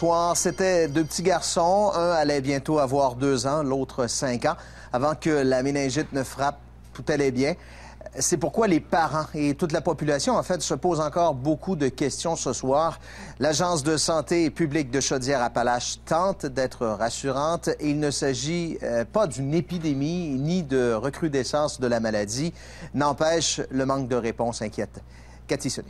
soir. C'était deux petits garçons. Un allait bientôt avoir 2 ans, l'autre 5 ans. Avant que la méningite ne frappe, tout allait bien. C'est pourquoi les parents et toute la population, en fait, se posent encore beaucoup de questions ce soir. L'Agence de santé publique de Chaudière-Appalaches tente d'être rassurante et il ne s'agit pas d'une épidémie ni de recrudescence de la maladie. N'empêche, le manque de réponse inquiète. Cathy Sonnet.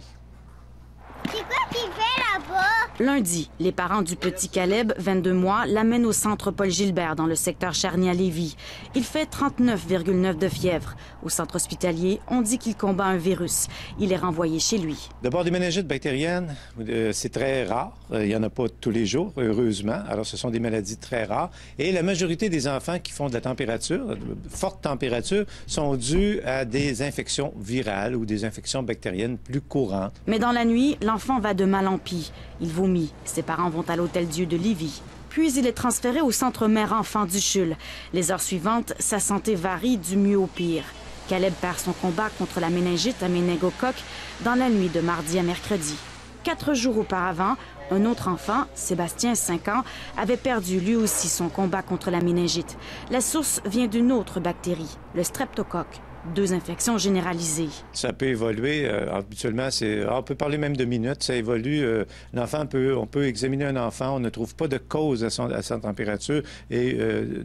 C'est quoi qu'il fait là-bas? Lundi, les parents du petit Caleb, 22 mois, l'amènent au centre Paul-Gilbert dans le secteur Charny à Lévis. Il fait 39,9 de fièvre. Au centre hospitalier, on dit qu'il combat un virus. Il est renvoyé chez lui. D'abord, des méningites bactériennes, c'est très rare. Il n'y en a pas tous les jours, heureusement. Alors, ce sont des maladies très rares. Et la majorité des enfants qui font de la température, de forte température, sont dus à des infections virales ou des infections bactériennes plus courantes. Mais dans la nuit, l'enfant va de mal en pis. Il vomit. Ses parents vont à l'Hôtel Dieu de Lévis. Puis il est transféré au centre mère-enfant du CHUL. Les heures suivantes, sa santé varie du mieux au pire. Caleb perd son combat contre la méningite à méningocoque dans la nuit de mardi à mercredi. 4 jours auparavant, un autre enfant, Sébastien, 5 ans, avait perdu lui aussi son combat contre la méningite. La source vient d'une autre bactérie, le streptocoque. 2 infections généralisées. Ça peut évoluer. Habituellement, on peut parler même de minutes. Ça évolue. On peut examiner un enfant. On ne trouve pas de cause à sa température. Et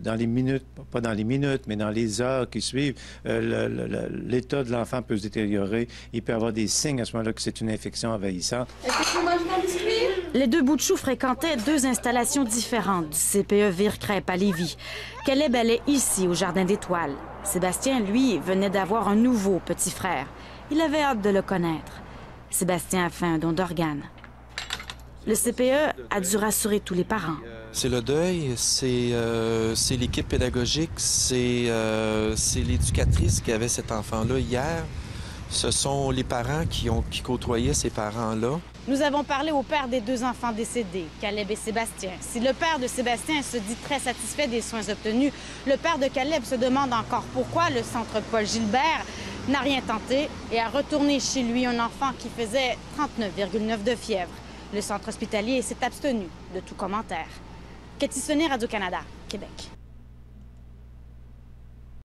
dans les minutes, pas dans les minutes, mais dans les heures qui suivent, l'état de l'enfant peut se détériorer. Il peut avoir des signes à ce moment-là que c'est une infection envahissante. Est-ce que tu manges mon biscuit? Les 2 bouts de chou fréquentaient 2 installations différentes du CPE Vire-Crêpe à Lévis. Caleb allait ici, au Jardin d'Étoiles. Sébastien, lui, venait d'avoir un nouveau petit frère. Il avait hâte de le connaître. Sébastien a fait un don d'organes. Le CPE a dû rassurer tous les parents. C'est le deuil, c'est l'équipe pédagogique, c'est l'éducatrice qui avait cet enfant-là hier. Ce sont les parents qui côtoyaient ces parents-là. Nous avons parlé au père des 2 enfants décédés, Caleb et Sébastien. Si le père de Sébastien se dit très satisfait des soins obtenus, le père de Caleb se demande encore pourquoi le centre Paul-Gilbert n'a rien tenté et a retourné chez lui un enfant qui faisait 39,9 de fièvre. Le centre hospitalier s'est abstenu de tout commentaire. Cathy Sonnet, Radio-Canada, Québec.